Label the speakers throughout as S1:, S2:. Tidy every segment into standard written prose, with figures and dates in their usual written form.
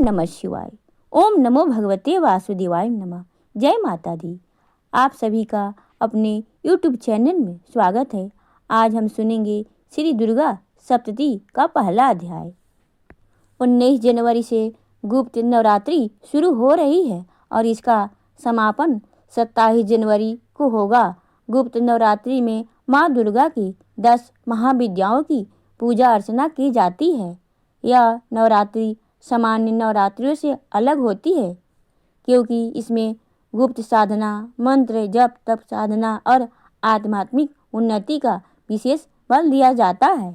S1: नमः शिवाय। ओम नमो भगवते वासुदेवाय नमः। जय माता दी। आप सभी का अपने YouTube चैनल में स्वागत है। आज हम सुनेंगे श्री दुर्गा सप्तती का पहला अध्याय। 19 जनवरी से गुप्त नवरात्रि शुरू हो रही है और इसका समापन 27 जनवरी को होगा। गुप्त नवरात्रि में माँ दुर्गा की 10 महाविद्याओं की पूजा अर्चना की जाती है। यह नवरात्रि सामान्य नवरात्रियों से अलग होती है क्योंकि इसमें गुप्त साधना, मंत्र जप, तप साधना और आध्यात्मिक उन्नति का विशेष बल दिया जाता है।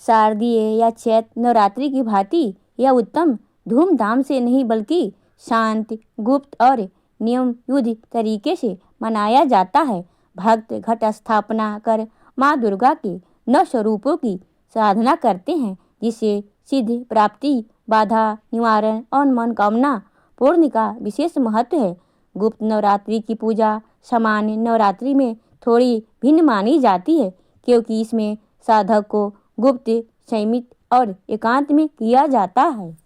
S1: शारदीय या चैत्र नवरात्रि की भांति यह उत्तम धूमधाम से नहीं बल्कि शांत, गुप्त और नियम युद्ध तरीके से मनाया जाता है। भक्त घट स्थापना कर माँ दुर्गा के 9 स्वरूपों की साधना करते हैं जिससे सिद्धि प्राप्ति, बाधा निवारण और मनोकामना पूर्ण का विशेष महत्व है। गुप्त नवरात्रि की पूजा सामान्य नवरात्रि में थोड़ी भिन्न मानी जाती है क्योंकि इसमें साधक को गुप्त, संयमित और एकांत में किया जाता है।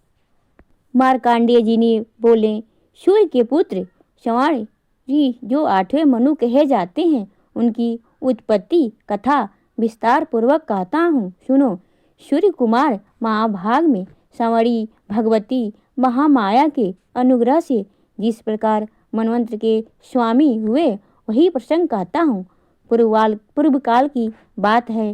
S1: मार्कंडेय जी ने बोले, सूर्य के पुत्र श्रवण जी जो 8वें मनु कहे जाते हैं, उनकी उत्पत्ति कथा विस्तार पूर्वक कहता हूँ, सुनो। सूर्य कुमार महाभाग में संवरी भगवती महामाया के अनुग्रह से जिस प्रकार मनवंत्र के स्वामी हुए वही प्रसंग कहता हूँ। पूर्व काल की बात है।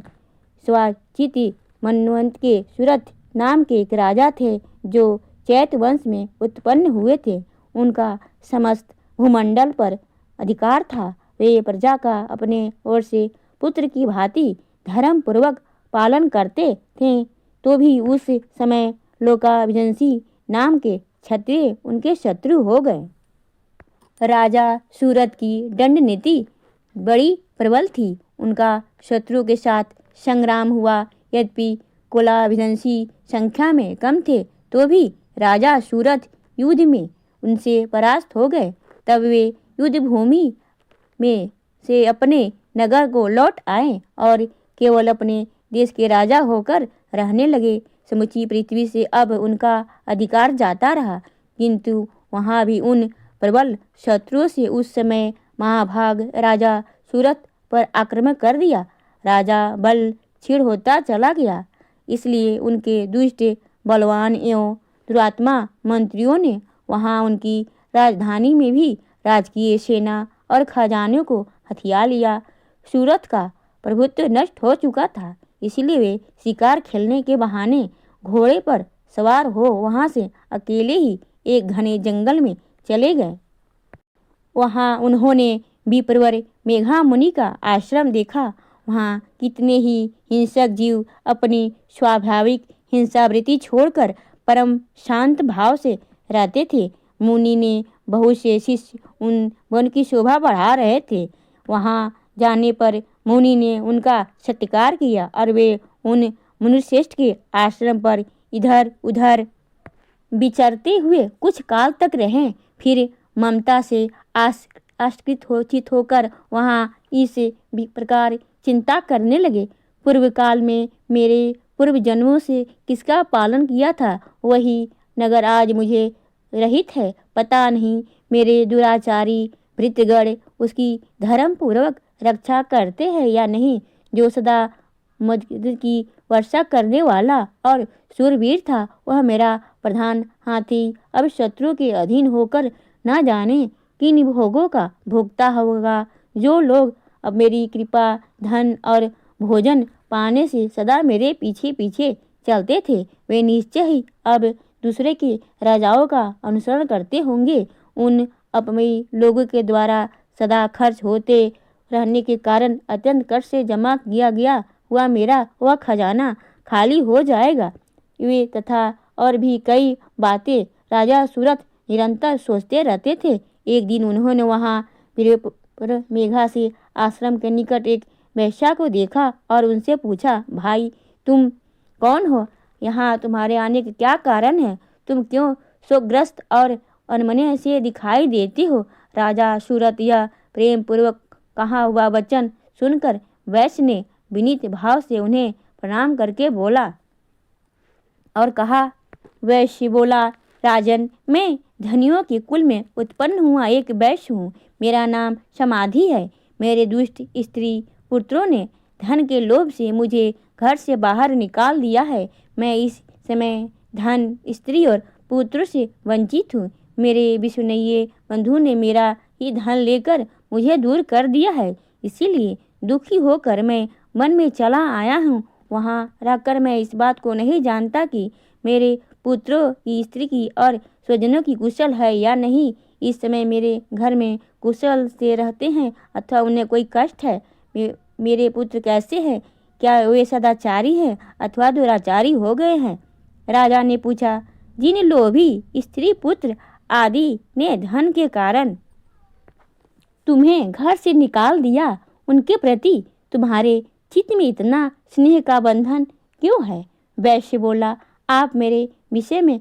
S1: स्वाचित मनवंत के सूरत नाम के एक राजा थे जो चैत वंश में उत्पन्न हुए थे। उनका समस्त भूमंडल पर अधिकार था। वे प्रजा का अपने ओर से पुत्र की भांति धर्म पूर्वक पालन करते थे, तो भी उस समय लोकाभिजंसी नाम के क्षत्रिय उनके शत्रु हो गए। राजा सूरत की दंड नीति बड़ी प्रबल थी। उनका शत्रु के साथ संग्राम हुआ। यद्यपि कुलाभिजंसी संख्या में कम थे तो भी राजा सूरत युद्ध में उनसे परास्त हो गए। तब वे युद्ध भूमि में से अपने नगर को लौट आए और केवल अपने देश के राजा होकर रहने लगे। समूची पृथ्वी से अब उनका अधिकार जाता रहा, किंतु वहाँ भी उन प्रबल शत्रुओं से उस समय महाभाग राजा सूरत पर आक्रमण कर दिया। राजा बल क्षीण होता चला गया, इसलिए उनके दुष्ट, बलवान एवं दुरात्मा मंत्रियों ने वहाँ उनकी राजधानी में भी राजकीय सेना और खजानों को हथिया लिया। सूरत का प्रभुत्व नष्ट हो चुका था, इसलिए वे शिकार खेलने के बहाने घोड़े पर सवार हो वहां से अकेले ही एक घने जंगल में चले गए। वहां उन्होंने विप्रवर मेघा मुनि का आश्रम देखा। वहां कितने ही हिंसक जीव अपनी स्वाभाविक हिंसावृत्ति छोड़कर परम शांत भाव से रहते थे। मुनि ने बहुत से शिष्य उन वन की शोभा बढ़ा रहे थे। वहां जाने पर मुनि ने उनका सत्कार किया और वे उन मुनिश्रेष्ठ के आश्रम पर इधर उधर विचरते हुए कुछ काल तक रहे। फिर ममता से आश्रित होकर वहाँ इस प्रकार चिंता करने लगे, पूर्व काल में मेरे पूर्व जन्मों से किसका पालन किया था वही नगर आज मुझे रहित है। पता नहीं मेरे दुराचारी भृत्यगण उसकी धर्म पूर्वक रक्षा करते हैं या नहीं। जो सदा मदद की वर्षा करने वाला और शूरवीर था वह मेरा प्रधान हाथी अब शत्रु के अधीन होकर न जाने किन भोगों का भोगता होगा। जो लोग अब मेरी कृपा, धन और भोजन पाने से सदा मेरे पीछे पीछे चलते थे वे निश्चय ही अब दूसरे के राजाओं का अनुसरण करते होंगे। उन अपमयी लोगों के द्वारा सदा खर्च होते रहने के कारण अत्यंत कष्ट से जमा किया गया हुआ मेरा वह खजाना खाली हो जाएगा। वे तथा और भी कई बातें राजा सूरत निरंतर सोचते रहते थे। एक दिन उन्होंने वहाँ मेघा से आश्रम के निकट एक वैश्या को देखा और उनसे पूछा, भाई तुम कौन हो? यहाँ तुम्हारे आने का क्या कारण है? तुम क्यों शोकग्रस्त और अनमने से दिखाई देती हो? राजा सूरत यह प्रेम पूर्वक कहा हुआ वचन सुनकर वैश्य ने विनीत भाव से उन्हें प्रणाम करके बोला और कहा। वैश्य बोला, राजन, मैं धनियों के कुल में उत्पन्न हुआ एक वैश्य हूँ। मेरा नाम समाधि है। मेरे दुष्ट स्त्री पुत्रों ने धन के लोभ से मुझे घर से बाहर निकाल दिया है। मैं इस समय धन, स्त्री और पुत्रों से वंचित हूँ। मेरे विश्वसनीय बंधु ने मेरा ही धन लेकर मुझे दूर कर दिया है। इसीलिए दुखी होकर मैं वन में चला आया हूँ। वहाँ रहकर मैं इस बात को नहीं जानता कि मेरे पुत्रों की, स्त्री की और स्वजनों की कुशल है या नहीं। इस समय मेरे घर में कुशल से रहते हैं अथवा उन्हें कोई कष्ट है। मेरे पुत्र कैसे हैं? क्या वे सदाचारी हैं अथवा दुराचारी हो गए हैं? राजा ने पूछा। जिन लोभी स्त्री पुत्र आदि ने धन के कारण तुम्हें घर से निकाल दिया, उनके प्रति तुम्हारे चित्त में इतना स्नेह का बंधन क्यों है? वैश्य बोला। आप मेरे विषय में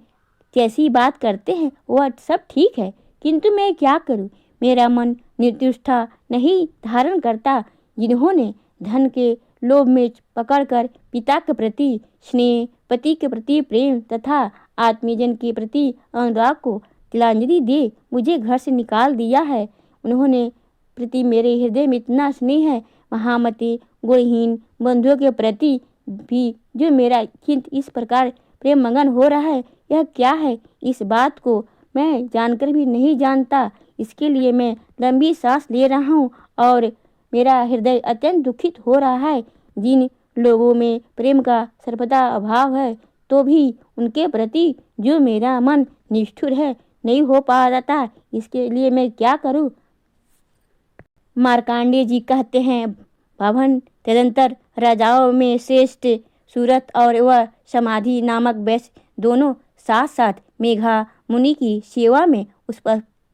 S1: कैसी बात करते हैं वह सब ठीक है, किंतु मैं क्या करूं? मेरा मन निर्दुष्टता नहीं धारण करता। जिन्होंने धन के लोभ में पकड़कर पिता के प्रति स्नेह, पति के प्रति प्रेम तथा आत्मीयजन के प्रति अनुराग को तिलांजलि दे मुझे घर से निकाल दिया है, उन्होंने प्रति मेरे हृदय में इतना स्नेह है। महामती गुणहीन बंधुओं के प्रति भी जो मेरा चित्त इस प्रकार प्रेम मगन हो रहा है, यह क्या है? इस बात को मैं जानकर भी नहीं जानता। इसके लिए मैं लंबी सांस ले रहा हूँ और मेरा हृदय अत्यंत दुखित हो रहा है। जिन लोगों में प्रेम का सर्वदा अभाव है, तो भी उनके प्रति जो मेरा मन निष्ठुर है नहीं हो पा जाता, इसके लिए मैं क्या करूँ? मार्कंडेय जी कहते हैं, भवन तदंतर राजाओं में श्रेष्ठ सूरत और वह समाधि नामक वैश्य दोनों साथ साथ मेघा मुनि की सेवा में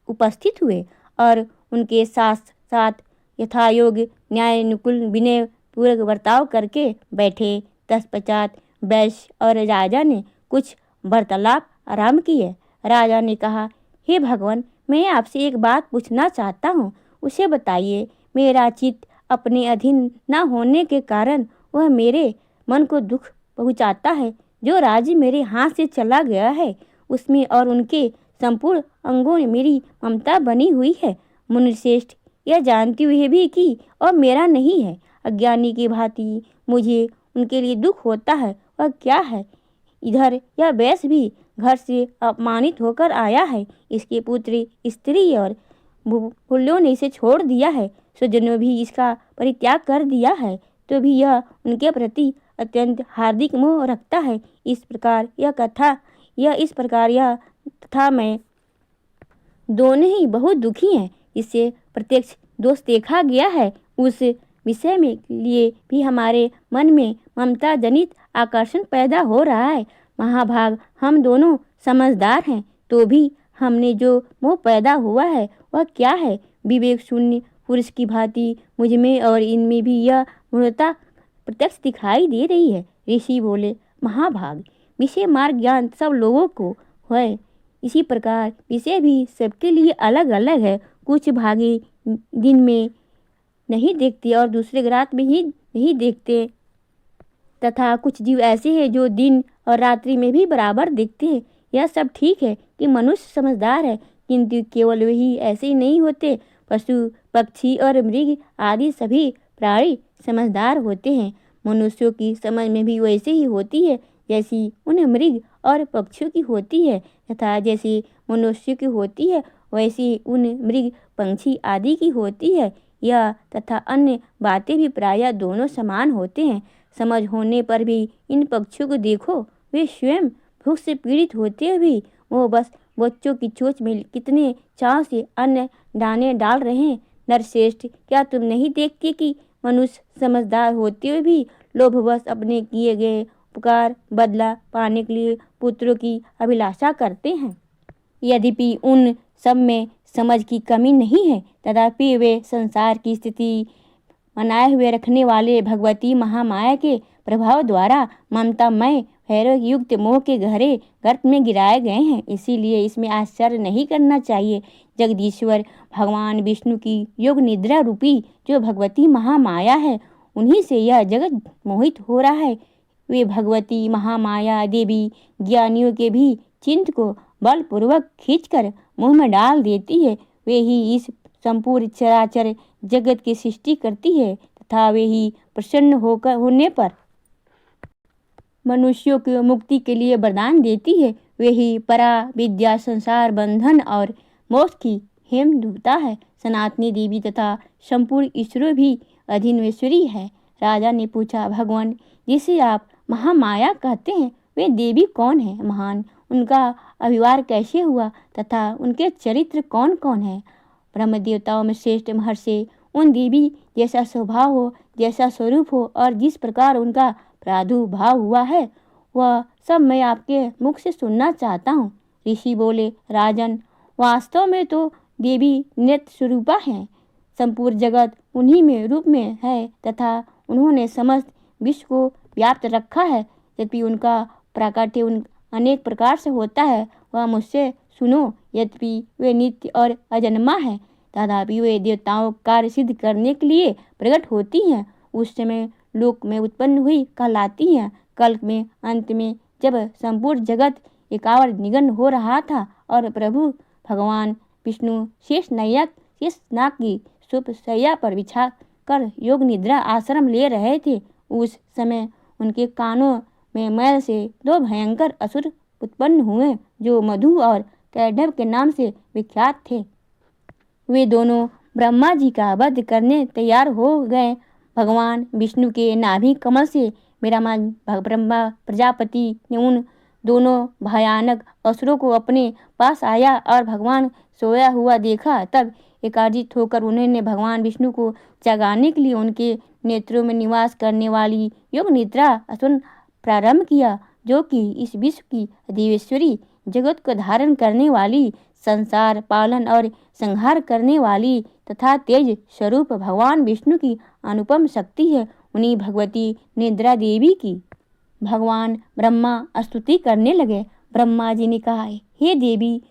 S1: उपस्थित हुए और उनके साथ साथ यथायोग न्याय अनुकूल विनय पूर्वक बर्ताव करके बैठे। तत्पश्चात वैश्य और राजा ने कुछ वार्तालाप आरंभ किए। राजा ने कहा, हे भगवान, मैं आपसे एक बात पूछना चाहता हूँ, उसे बताइए। मेरा चित्त अपने अधीन न होने के कारण वह मेरे मन को दुख पहुँचाता है। जो राज्य मेरे हाथ से चला गया है उसमें और उनके संपूर्ण अंगों में मेरी ममता बनी हुई है। मुनिश्रेष्ठ, यह जानते हुए भी कि और मेरा नहीं है, अज्ञानी की भांति मुझे उनके लिए दुख होता है, वह क्या है? इधर यह वैश्य भी घर से अपमानित होकर आया है। इसके पुत्र, स्त्री और मूल्यों ने इसे छोड़ दिया है। स्वजनों भी इसका परित्याग कर दिया है, तो भी यह उनके प्रति अत्यंत हार्दिक मोह रखता है। इस प्रकार यह तथा मैं दोनों ही बहुत दुखी हैं। इससे प्रत्यक्ष दोष देखा गया है। उस विषय में लिए भी हमारे मन में ममता जनित आकर्षण पैदा हो रहा है। महाभाग, हम दोनों समझदार हैं, तो भी हमने जो मोह पैदा हुआ है वह क्या है? विवेक शून्य पुरुष की भांति मुझ में और इनमें भी यह मूढ़ता प्रत्यक्ष दिखाई दे रही है। ऋषि बोले, महाभाग, विषय मार्ग ज्ञान सब लोगों को है, इसी प्रकार विषय भी सबके लिए अलग अलग है। कुछ भागी दिन में नहीं देखते और दूसरे रात में ही नहीं देखते, तथा कुछ जीव ऐसे हैं जो दिन और रात्रि में भी बराबर देखते हैं। यह सब ठीक है कि मनुष्य समझदार है, किंतु केवल वही ऐसे ही नहीं होते। पशु, पक्षी और मृग आदि सभी प्राणी समझदार होते हैं। मनुष्यों की समझ में भी वैसे ही होती है जैसी उन मृग और पक्षियों की होती है, तथा जैसी मनुष्यों की होती है वैसी उन मृग, पंछी आदि की होती है। यह तथा अन्य बातें भी प्रायः दोनों समान होते हैं। समझ होने पर भी इन पक्षियों को देखो, वे स्वयं भूख से पीड़ित होते हुए भी वो बस बच्चों की चोंच में कितने चाव से अन्न दाने डाल रहे हैं। नरश्रेष्ठ, क्या तुम नहीं देखते कि मनुष्य समझदार होते हुए भी लोभवश अपने किए गए उपकार बदला पाने के लिए पुत्रों की अभिलाषा करते हैं? यद्यपि उन सब में समझ की कमी नहीं है, तथापि वे संसार की स्थिति बनाए हुए रखने वाले भगवती महामाया के प्रभाव द्वारा ममतामय भैरव युक्त मोह के गहरे गर्त में गिराए गए हैं। इसीलिए इसमें आश्चर्य नहीं करना चाहिए। जगदीश्वर भगवान विष्णु की योग निद्रा रूपी जो भगवती महामाया है, उन्हीं से यह जगत मोहित हो रहा है। वे भगवती महामाया देवी ज्ञानियों के भी चित्त को बलपूर्वक खींचकर मुंह में डाल देती है, वे ही इस संपूर्ण चराचर जगत की सृष्टि करती है तथा वे ही प्रसन्न होने पर मनुष्यों की मुक्ति के लिए वरदान देती है। वे ही परा विद्या, संसार बंधन और मोक्ष की हेमदूता है। सनातनी देवी तथा संपूर्ण ईश्वर भी अधीनेश्वरी है। राजा ने पूछा, भगवान जिसे आप महामाया कहते हैं वे देवी कौन है? महान उनका अभिवार कैसे हुआ तथा उनके चरित्र कौन कौन है? ब्रह्म देवताओं में श्रेष्ठ महर्षि उन देवी जैसा स्वभाव हो, जैसा स्वरूप हो और जिस प्रकार उनका प्रादुर्भाव हुआ है वह सब मैं आपके मुख से सुनना चाहता हूँ। ऋषि बोले, राजन वास्तव में तो देवी नृत्य स्वरूपा हैं। संपूर्ण जगत उन्हीं में रूप में है तथा उन्होंने समस्त विश्व को व्याप्त रखा है। यद्यपि उनका प्राकट्य अनेक प्रकार से होता है, वह मुझसे सुनो। यद्यपि वे नित्य और अजन्मा है, तथापि वे देवताओं कार्य सिद्ध करने के लिए प्रकट होती हैं। उस समय लोक में उत्पन्न हुई कहलाती हैं। कल्प में अंत में जब संपूर्ण जगत एकावर निगन हो रहा था और प्रभु भगवान विष्णु शेषनाग की सुप शैया पर बिछा कर योग निद्रा आश्रम ले रहे थे, उस समय उनके कानों में मैल से दो भयंकर असुर उत्पन्न हुए जो मधु और कैडव के नाम से विख्यात थे। वे दोनों ब्रह्मा जी का वध करने तैयार हो गए। भगवान विष्णु के नाभि कमल से ब्रह्मा प्रजापति ने उन दोनों भयानक असुरों को अपने पास आया और भगवान सोया हुआ देखा। तब एकार्जित होकर उन्होंने भगवान विष्णु को जगाने के लिए उनके नेत्रों में निवास करने वाली योग निद्रा आसन प्रारंभ किया, जो कि इस विश्व की देवेश्वरी, जगत को धारण करने वाली, संसार पालन और संहार करने वाली तथा तेज स्वरूप भगवान विष्णु की अनुपम शक्ति है। उन्हीं भगवती निद्रा देवी की भगवान ब्रह्मा स्तुति करने लगे। ब्रह्मा जी ने कहा, हे देवी,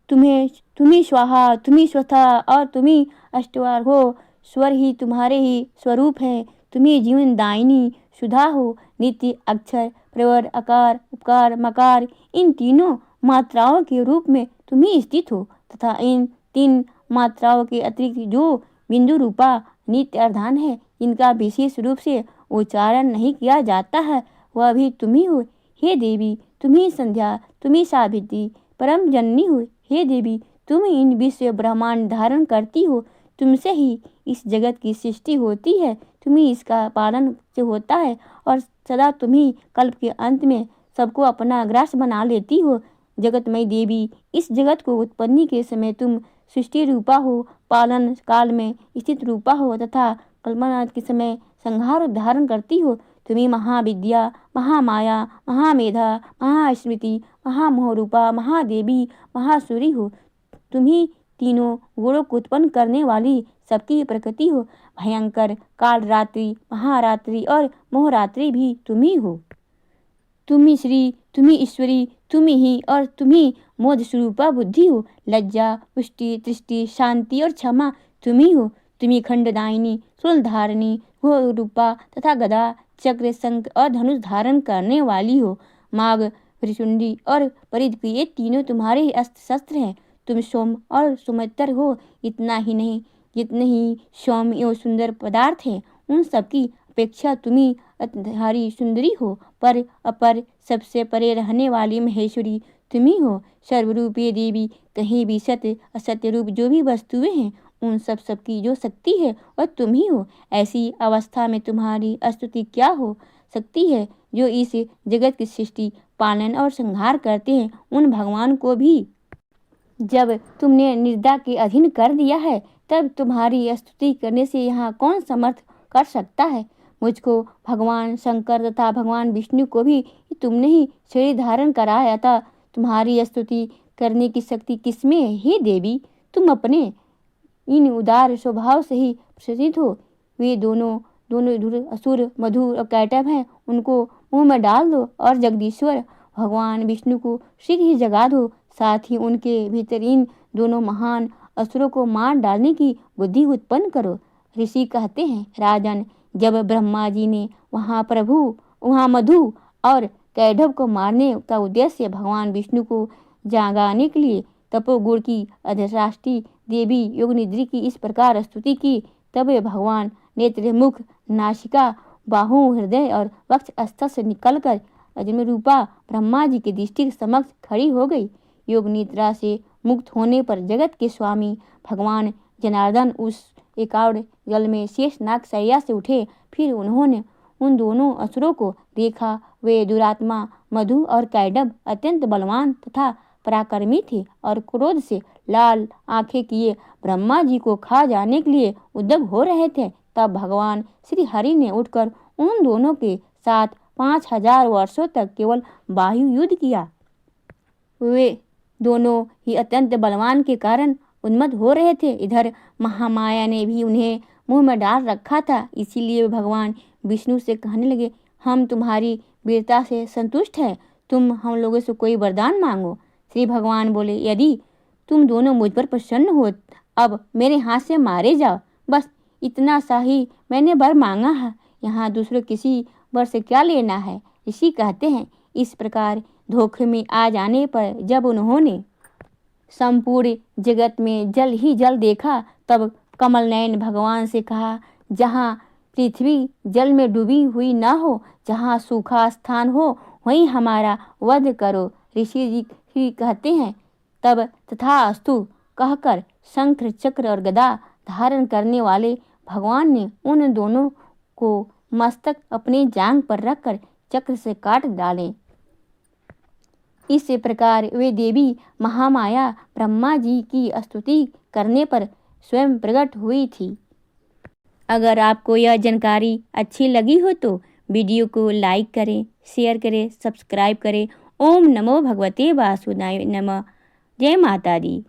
S1: तुम्ही स्वाहा, तुम्ही स्वथा और तुम्ही अष्टवार हो। स्वर ही तुम्हारे ही स्वरूप है। तुम्ही जीवन दायिनी सुधा हो। नित्य, अक्षर, प्रवर, आकार, उपकार, मकार, इन तीनों मात्राओं के रूप में तुम्ही स्थित हो तथा इन तीन मात्राओं के अतिरिक्त जो बिंदु रूपा नित्य अर्धान है, इनका विशेष रूप से उच्चारण नहीं किया जाता है, वह भी तुम्ही हो। हे देवी, तुम्ही संध्या, तुम्ही सावित्री, परम जननी हो। हे देवी, तुम इन विश्व ब्रह्मांड धारण करती हो। तुमसे ही इस जगत की सृष्टि होती है, तुम्ही इसका पालन से होता है और सदा तुम्ही कल्प के अंत में सबको अपना ग्रास बना लेती हो। जगतमय देवी, इस जगत को उत्पत्ति के समय तुम सृष्टि रूपा हो, पालन काल में स्थित रूपा हो तथा कल्पना के समय संहार धारण करती हो। तुम्ही महाविद्या, महामाया, महामेधा, महास्मृति, महामोहरूपा, महादेवी, महासूरी हो। तुम्ही तीनों गुणों को उत्पन्न करने वाली सबकी प्रकृति हो। भयंकर काल रात्रि, महारात्रि और मोहरात्रि भी तुम्ही हो। तुम्ही श्री, तुम्ही ईश्वरी, तुम्ही ही और तुम्ही मोद स्वरूपा बुद्धि हो। लज्जा, पुष्टि, तृष्टि, शांति और क्षमा तुम्ही हो। तुम्ही खंडदायिनी, शूलधारिणी, घोर रूपा तथा गदा, चक्र, शंख और धनुष धारण करने वाली हो। माघ, त्रिशुंडी और परिध, ये तीनों तुम्हारे अस्त्र शस्त्र हैं। तुम सोम और सुमित्र हो। इतना ही नहीं, जितने ही सौम्य एवं सुंदर पदार्थ हैं, उन सबकी अपेक्षा तुम्ही अत्यंत सुंदरी हो। पर अपर सबसे परे रहने वाली महेश्वरी तुम्ही हो। सर्वरूपीय देवी, कहीं भी सत्य असत्य रूप जो भी वस्तुएं हैं, उन सबकी जो शक्ति है वह तुम ही हो। ऐसी अवस्था में तुम्हारी स्तुति क्या हो सकती है? जो इस जगत की सृष्टि, पालन और संहार करते हैं, उन भगवान को भी जब तुमने निद्रा के अधीन कर दिया है, तब तुम्हारी स्तुति करने से यहाँ कौन समर्थ कर सकता है? मुझको भगवान शंकर तथा भगवान विष्णु को भी तुमने ही शरीर धारण कराया था। तुम्हारी स्तुति करने की शक्ति किसमें है? हे देवी, तुम अपने इन उदार स्वभाव से ही प्रसिद्ध हो। वे दोनों असुर मधु और कैटव हैं, उनको मुंह में डाल दो और जगदीश्वर भगवान विष्णु को शीघ्र ही जगा दो। साथ ही उनके भीतर इन दोनों महान असुरों को मार डालने की बुद्धि उत्पन्न करो। ऋषि कहते हैं, राजन, जब ब्रह्मा जी ने वहाँ मधु और कैटव को मारने का उद्देश्य भगवान विष्णु को जगाने के लिए तपोगुण की अधिष्ठात्री देवी योगनिद्री की इस प्रकार स्तुति की। तब वे भगवान नेत्र, मुख, नासिका, बाहु, हृदय और वक्ष स्थल से निकलकर अजन्म रूपा ब्रह्मा जी की दृष्टि के समक्ष खड़ी हो गई। योग निद्रा से मुक्त होने पर जगत के स्वामी भगवान जनार्दन उस एकाग्र जल में शेषनाग शैया से उठे। फिर उन्होंने उन दोनों असुरों को देखा। वे दुरात्मा मधु और कैडब अत्यंत बलवान तथा पराक्रमी थे और क्रोध से लाल आंखें किए ब्रह्मा जी को खा जाने के लिए उद्यत हो रहे थे। तब भगवान श्री हरि ने उठकर उन दोनों के साथ 5000 वर्षों तक केवल वायु युद्ध किया। वे दोनों ही अत्यंत बलवान के कारण उन्मत्त हो रहे थे। इधर महामाया ने भी उन्हें मुंह में डाल रखा था। इसीलिए भगवान विष्णु से कहने लगे, हम तुम्हारी वीरता से संतुष्ट हैं, तुम हम लोगों से कोई वरदान मांगो। श्री भगवान बोले, यदि तुम दोनों मुझ पर प्रसन्न हो अब मेरे हाथ से मारे जाओ, बस इतना सा ही मैंने वर मांगा है, यहाँ दूसरे किसी वर से क्या लेना है। ऋषि कहते हैं, इस प्रकार धोखे में आ जाने पर जब उन्होंने संपूर्ण जगत में जल ही जल देखा, तब कमल नयन भगवान से कहा, जहाँ पृथ्वी जल में डूबी हुई न हो, जहाँ सूखा स्थान हो, वहीं हमारा वध करो। ऋषि जी कहते हैं, तब तथास्तु कहकर शंख, चक्र और गदा धारण करने वाले भगवान ने उन दोनों को मस्तक अपनी जांघ पर रखकर चक्र से काट डाले। इस प्रकार वे देवी महामाया ब्रह्मा जी की स्तुति करने पर स्वयं प्रकट हुई थी। अगर आपको यह जानकारी अच्छी लगी हो तो वीडियो को लाइक करें, शेयर करें, सब्सक्राइब करें। ओम नमो भगवते वासुदेवाय नमः। जय माता दी।